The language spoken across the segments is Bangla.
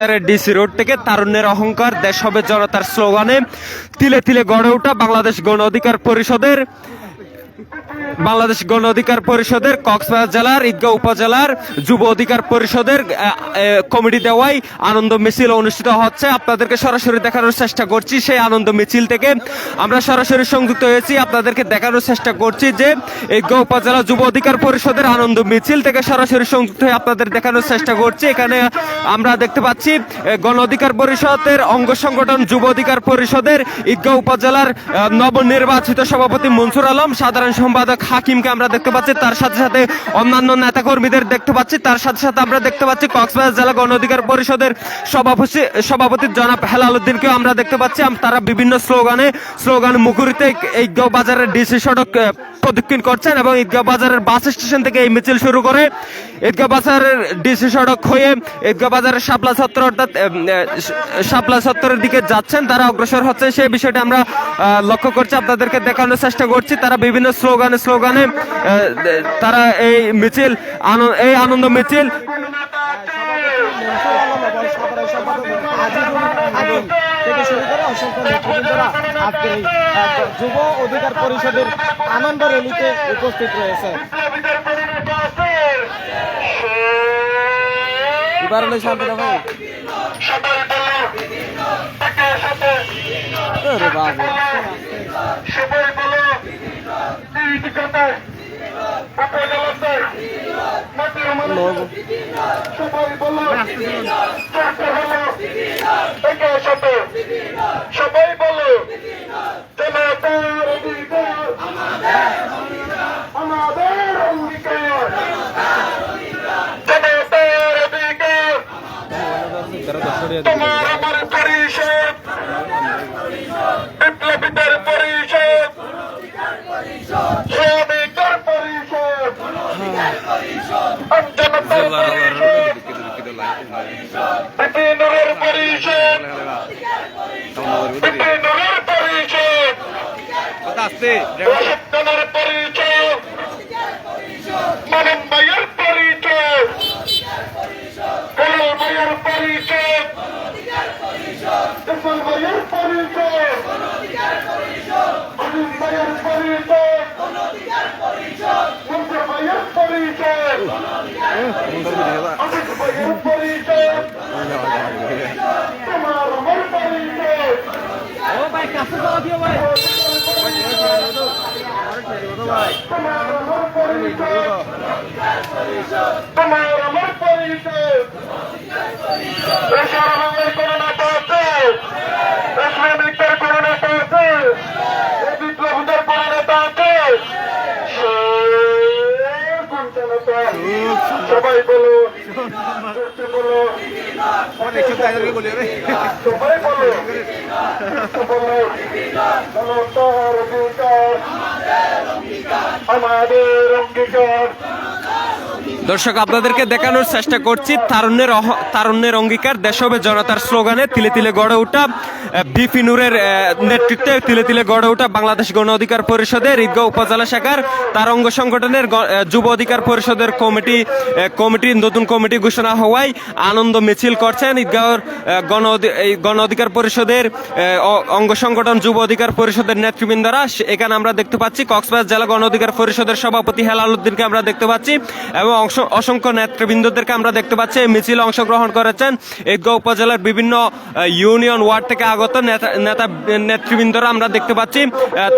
ডিসি রোড থেকে তারুণ্যের অহংকার দেশ হবে জনতার স্লোগানে তিলে তিলে গড়ে ওঠা বাংলাদেশ গণ অধিকার পরিষদের কক্সবাজার জেলার ঈদগাঁও উপজেলার যুব অধিকার পরিষদের কমিটি দেওয়ায় আনন্দ মিছিল অনুষ্ঠিত হচ্ছে। আপনাদেরকে সরাসরি দেখানোর চেষ্টা করছি সেই আনন্দ মিছিল থেকে আমরা সরাসরি সংযুক্ত হয়েছি। আপনাদেরকে দেখানোর চেষ্টা করছি যে ঈদগাঁও উপজেলা যুব অধিকার পরিষদের আনন্দ মিছিল থেকে সরাসরি সংযুক্ত হয়ে আপনাদের দেখানোর চেষ্টা করছি। এখানে আমরা দেখতে পাচ্ছি গণ অধিকার পরিষদের অঙ্গ সংগঠন যুব অধিকার পরিষদের ঈদগাঁও উপজেলার নবনির্বাচিত সভাপতি মনসুর আলম, সাধারণ সম্পাদক হাকিমকে আমরা দেখতে পাচ্ছি, তার সাথে সাথে অন্যান্য নেতাকর্মীদের দেখতে পাচ্ছি, তার সাথে সাথে আমরা দেখতে পাচ্ছি কক্সবাজার জেলা গণ অধিকার পরিষদের সভাপতি জনাব হেলাল উদ্দিনকেও আমরা দেখতে পাচ্ছি। তারা বিভিন্ন স্লোগান মুখরিতে ঈদগাঁও বাজারের ডিসি সড়ক প্রদক্ষিণ করছেন এবং ঈদগাঁও বাজারের বাস স্টেশন থেকে এই মিছিল শুরু করে ঈদগাঁও বাজারের ডিসি সড়ক হয়ে ঈদগাঁও বাজারের শাপলা চত্বর অর্থাৎ শাপলা চত্বরের দিকে যাচ্ছেন, তারা অগ্রসর হচ্ছে। সেই বিষয়টা আমরা লক্ষ্য করছি, আপনাদেরকে দেখানোর চেষ্টা করছি। তারা বিভিন্ন স্লোগানে তারা এই আনন্দ মিছিল থেকে শুরু করে অসংখ্য নেতৃবৃন্দরা আজকের এই যুব অধিকার পরিষদের আনন্দ র্যালিতে উপস্থিত রয়েছে। সবাই বলো আমাদের অঙ্গীকার তোমার আমার পরিষদ বিপ্লবীদের পরিষদ শ্রমিকের পরিষদ জনতার পরিষদ বিপিনুরের পরিষদ বিপিনুরের পরিষদ রশিদনের পরিষদ মানব ভাইয়ের পরিষদ কলাল ভাইয়ের পরিষদ ইসমাইল ভাইয়ের পরিষদ আজিজ ভাইয়ের পরিষদ মনসুর ভাইয়ের পরিষদ আজিজ ভাইয়ের পরিষদ তোমার আমার পরিষদ তোমার আমার পরিষদ সারা বাংলায় করোনা পড়ছে, শ্রমিকদের করোনা পড়ছে, বিপ্লবীদের করোনা পড়ছে। সবাই বলো সবাই বলো আমাদের অঙ্গীকার। দর্শক, আপনাদেরকে দেখানোর চেষ্টা করছি তারুণ্যের অঙ্গীকার দেশ হবে জনতার স্লোগানে তিলে তিলে গড়ে ওঠা বিপি নূরের নেতৃত্বে তিলে তিলে গড়ে ওঠা বাংলাদেশ গণ অধিকার পরিষদের ঈদগাঁও উপজেলা শাখার তার অঙ্গ সংগঠনের যুব অধিকার পরিষদের কমিটির নতুন কমিটি ঘোষণা হওয়ায় আনন্দ মিছিল করছেন ঈদগাঁওর গণ অধিকার পরিষদের অঙ্গ সংগঠন যুব অধিকার পরিষদের নেতৃবৃন্দরা। এখানে আমরা দেখতে পাচ্ছি কক্সবাজার জেলা গণ অধিকার পরিষদের সভাপতি হেলাল উদ্দিনকে আমরা দেখতে পাচ্ছি এবং অসংখ্য নেতৃবৃন্দদেরকে আমরা দেখতে পাচ্ছি এই মিছিলে অংশগ্রহণ করেছেন। ঈদগাঁও উপজেলার বিভিন্ন ইউনিয়ন ওয়ার্ড থেকে আগত নেতৃবৃন্দরা আমরা দেখতে পাচ্ছি,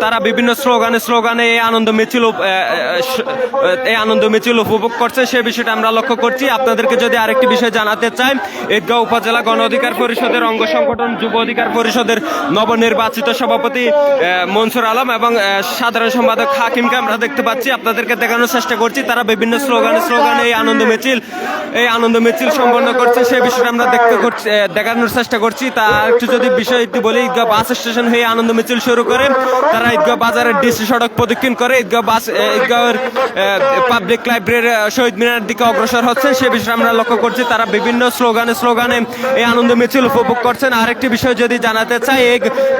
তারা বিভিন্ন স্লোগানে এই আনন্দ মিছিল উপভোগ করছে। সেই বিষয়টা আমরা লক্ষ্য করছি। আপনাদেরকে যদি আরেকটি বিষয় জানাতে চাই, ঈদগাঁও উপজেলা গণ অধিকার পরিষদের অঙ্গ সংগঠন যুব অধিকার পরিষদের নবনির্বাচিত সভাপতি মনসুর আলম এবং সাধারণ সম্পাদক হাকিমকে আমরা দেখতে পাচ্ছি। আপনাদেরকে দেখানোর চেষ্টা করছি, তারা বিভিন্ন স্লোগানে এই আনন্দ মিছিল সম্পন্ন করছে। সেই বিষয়টা আমরা দেখানোর চেষ্টা করছি। তা একটু যদি বিষয়টি বলি, ঈদগাঁও বাস স্টেশন হয়ে আনন্দ মিছিল শুরু করে তারা ঈদগাঁও বাজারের ডিসি সড়ক প্রদক্ষিণ করে ঈদগাঁওয়ের পাবলিক লাইব্রেরি শহীদ মিনারের দিকে অগ্রসর হচ্ছে। সে বিষয়ে আমরা লক্ষ্য করছি, তারা বিভিন্ন স্লোগানে এই আনন্দ মিছিল উপভোগ করছেন। আরেকটি বিষয় যদি জানাতে চাই, এই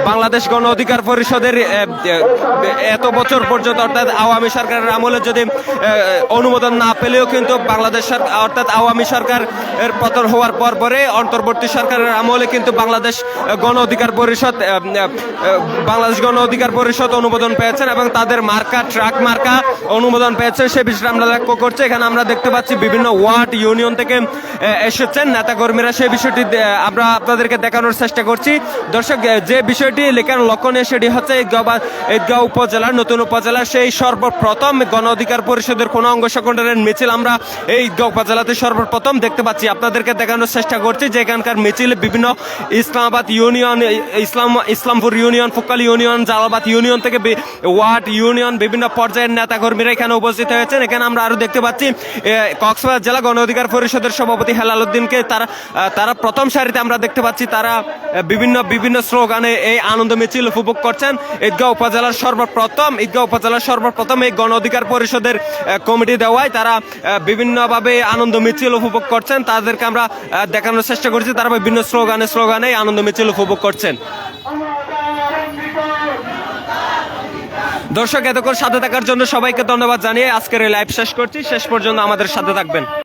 বাংলাদেশ গণ অধিকার পরিষদের এত বছর পর্যন্ত অর্থাৎ আওয়ামী সরকারের আমলে যদি অনুমোদন না পেলেও কিন্তু বাংলাদেশ সরকার অর্থাৎ আওয়ামী সরকার এর পতন হওয়ার পরে অন্তর্বর্তী সরকারের আমলে কিন্তু বাংলাদেশ গণ অধিকার পরিষদ বাংলাদেশ গণ অধিকার পরিষদ অনুমোদন পেয়েছেন এবং তাদের মার্কা ট্রাক মার্কা অনুমোদন পেয়েছে। সে বিষয়ে আমরা লক্ষ্য করছি। এখানে আমরা দেখতে পাচ্ছি বিভিন্ন ওয়ার্ড ইউনিয়ন থেকে এসেছেন নেতাকর্মীরা। সেই বিষয়টি আমরা আপনাদেরকে দেখানোর চেষ্টা করছি। দর্শক, যে বিষয়টি লেখানো লক্ষণীয় সেটি হচ্ছে ঈদগাঁও উপজেলার নতুন উপজেলার সেই সর্বপ্রথম গণ অধিকার পরিষদের কোনো অঙ্গ সংগঠনের মিছিল আমরা এই ঈদগাঁও উপজেলাতে সর্বপ্রথম দেখতে পাচ্ছি। আপনাদেরকে দেখানোর চেষ্টা করছি যে এখানকার মিছিলে বিভিন্ন Islamabad union, Islampur union, Fukali union, Jalalabad union থেকে ওয়ার্ড ইউনিয়ন বিভিন্ন পর্যায়ের নেতাকর্মীরা এখানে উপস্থিত হয়েছেন। এখানে আমরা আরো দেখতে পাচ্ছি কক্সবাজার জেলা গণ অধিকার পরিষদের সভাপতি হেলাল উদ্দিনকে তারা প্রথম সারিতে আমরা দেখতে পাচ্ছি। তারা বিভিন্ন স্লোগানে এই আনন্দ মিছিল উপভোগ করছেন। ঈদগাঁও উপজেলার সর্বপ্রথম এই গণ অধিকার পরিষদের কমিটি দেওয়ায় তারা বিভিন্নভাবে আনন্দ মিছিল উপভোগ করছেন। তাদেরকে আমরা দেখানোর চেষ্টা করছি। তারা বিভিন্ন স্লোগানে আনন্দ মিছিল উপভোগ করছেন। দর্শক, এতক্ষণ সাথে থাকার জন্য সবাইকে ধন্যবাদ জানিয়ে আজকের এই লাইভ শেষ করছি। শেষ পর্যন্ত আমাদের সাথে থাকবেন।